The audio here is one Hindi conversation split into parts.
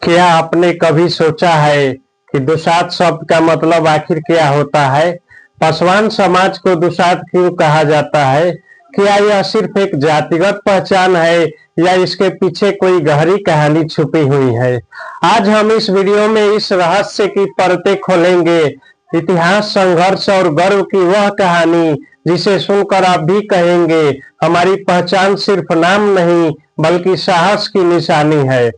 क्या आपने कभी सोचा है कि दुसाध शब्द का मतलब आखिर क्या होता है? पासवान समाज को दुसाध क्यों कहा जाता है? क्या यह सिर्फ एक जातिगत पहचान है या इसके पीछे कोई गहरी कहानी छुपी हुई है? आज हम इस वीडियो में इस रहस्य की परतें खोलेंगे। इतिहास, संघर्ष और गर्व की वह कहानी जिसे सुनकर आप भी कहेंगे, हमारी पहचान सिर्फ नाम नहीं बल्कि साहस की निशानी है।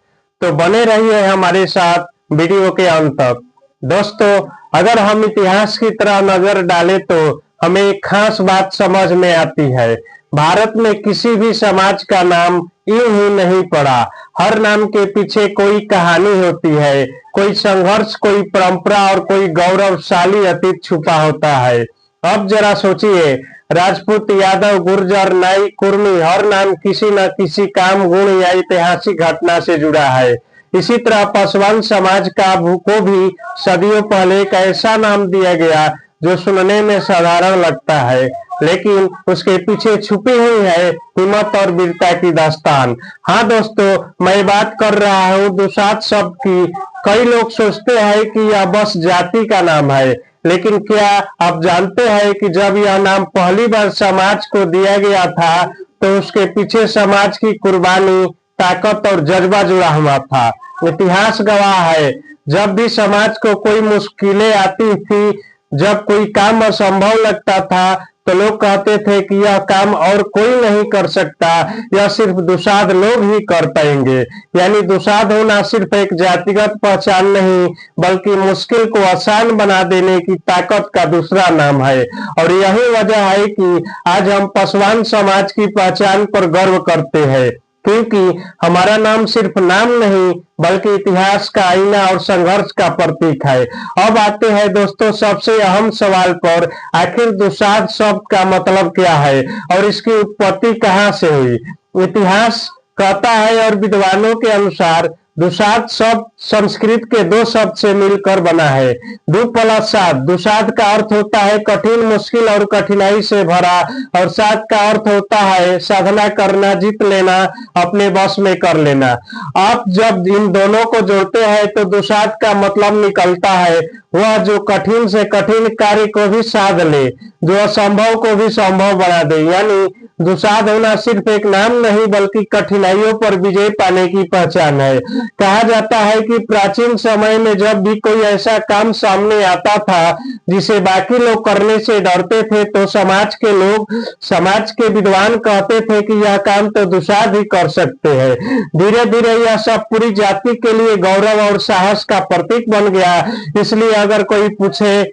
तो बने रहिए हमारे साथ वीडियो के अंत तक। दोस्तों, अगर हम इतिहास की तरह नजर डालें तो हमें एक खास बात समझ में आती है। भारत में किसी भी समाज का नाम यूं ही नहीं पड़ा। हर नाम के पीछे कोई कहानी होती है, कोई संघर्ष, कोई परंपरा और कोई गौरवशाली अतीत छुपा होता है। अब जरा सोचिए, राजपूत, यादव, गुर्जर, नाई, कुर्मी, हर नाम किसी न किसी काम, गुण या ऐतिहासिक घटना से जुड़ा है। इसी तरह पासवान समाज को भी सदियों पहले एक ऐसा नाम दिया गया जो सुनने में साधारण लगता है, लेकिन उसके पीछे छुपी हुई है हिम्मत और वीरता की दास्तान। हाँ दोस्तों, मैं बात कर रहा हूँ दुसाध शब्द की। कई लोग सोचते हैं कि यह बस जाति का नाम है, लेकिन क्या आप जानते हैं कि जब यह नाम पहली बार समाज को दिया गया था तो उसके पीछे समाज की कुर्बानी, ताकत और जज्बा जुड़ा हुआ था। इतिहास गवाह है, जब भी समाज को कोई मुश्किलें आती थी, जब कोई काम असंभव लगता था, तो लोग कहते थे कि यह काम और कोई नहीं कर सकता, यह सिर्फ दुसाध लोग ही कर पाएंगे। यानी दुसाध होना सिर्फ एक जातिगत पहचान नहीं बल्कि मुश्किल को आसान बना देने की ताकत का दूसरा नाम है। और यही वजह है कि आज हम पासवान समाज की पहचान पर गर्व करते हैं, क्योंकि हमारा नाम सिर्फ नाम नहीं बल्कि इतिहास का आईना और संघर्ष का प्रतीक है। अब आते हैं दोस्तों सबसे अहम सवाल पर, आखिर दुसाध शब्द का मतलब क्या है और इसकी उत्पत्ति कहां से हुई? इतिहास कहता है और विद्वानों के अनुसार दुसाध शब्द संस्कृत के दो शब्द से मिलकर बना है। दु प्लस साध। दुसाध का अर्थ होता है कठिन, मुश्किल और कठिनाई से भरा, और साध का अर्थ होता है साधना करना, जीत लेना, अपने बस में कर लेना। आप जब इन दोनों को जोड़ते हैं तो दुसाध का मतलब निकलता है वह जो कठिन से कठिन कार्य को भी साध ले, जो असंभव को भी संभव बना दे। यानी दुसाध होना सिर्फ एक नाम नहीं बल्कि कठिनाइयों पर विजय पाने की पहचान है। कहा जाता है कि प्राचीन समय में जब भी कोई ऐसा काम सामने आता था जिसे बाकी लोग करने से डरते थे, तो समाज के विद्वान कहते थे कि यह काम तो दुसाध ही कर सकते हैं। धीरे धीरे यह सब पूरी जाति के लिए गौरव और साहस का प्रतीक बन गया। इसलिए अगर कोई पूछे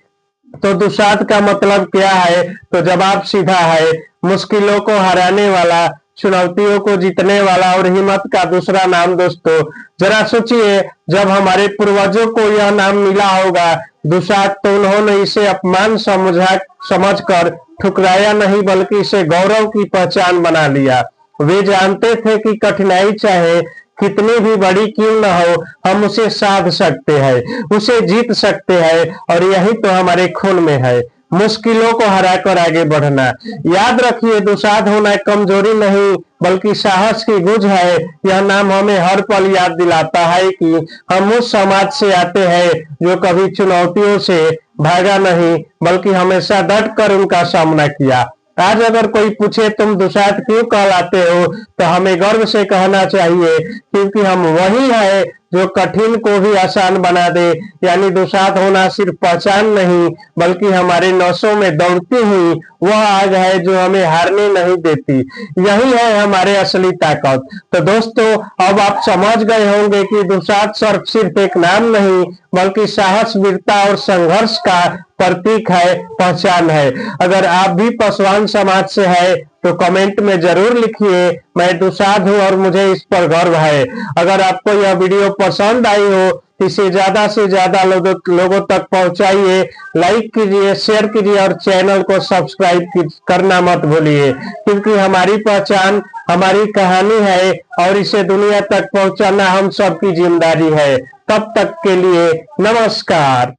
तो दुसाध का मतलब क्या है, तो जवाब सीधा है, मुश्किलों को हराने वाला, चुनौतियों को जीतने वाला और हिम्मत का दूसरा नाम। दोस्तों जरा सोचिए, जब हमारे पूर्वजों को यह नाम मिला होगा दुसाध, तो उन्होंने इसे अपमान समझकर ठुकराया नहीं बल्कि इसे गौरव की पहचान बना लिया। वे जानते थे कि कठिनाई चाहे कितनी भी बड़ी क्यों न हो, हम उसे साध सकते हैं, उसे जीत सकते हैं, और यही तो हमारे खून में है, मुश्किलों को हराकर आगे बढ़ना। याद रखिए, दुसाध होना कमजोरी नहीं बल्कि साहस की गुज है। यह नाम हमें हर पल याद दिलाता है कि हम उस समाज से आते हैं जो कभी चुनौतियों से भागा नहीं बल्कि हमेशा डट कर उनका सामना किया। आज अगर कोई पूछे तुम दुसाध क्यों कहलाते हो, तो हमें गर्व से कहना चाहिए क्योंकि हम वही है जो कठिन को भी आसान बना दे। यानी दुसाध होना सिर्फ पहचान नहीं बल्कि हमारे नसों में दौड़ती हुई वह आग है जो हमें हारने नहीं देती। यही है हमारे असली ताकत। तो दोस्तों, अब आप समझ गए होंगे कि दुसाध सिर्फ एक नाम नहीं बल्कि साहस, वीरता और संघर्ष का प्रतीक है, पहचान है। अगर आप भी पासवान समाज से है तो कमेंट में जरूर लिखिए, मैं दुसाध हूं और मुझे इस पर गर्व है। अगर आपको यह वीडियो पसंद आई हो, इसे ज्यादा से ज्यादा लोगों तक पहुंचाइए, लाइक कीजिए, शेयर कीजिए और चैनल को सब्सक्राइब करना मत भूलिए, क्योंकि हमारी पहचान हमारी कहानी है और इसे दुनिया तक पहुंचाना हम सबकी जिम्मेदारी है। तब तक के लिए नमस्कार।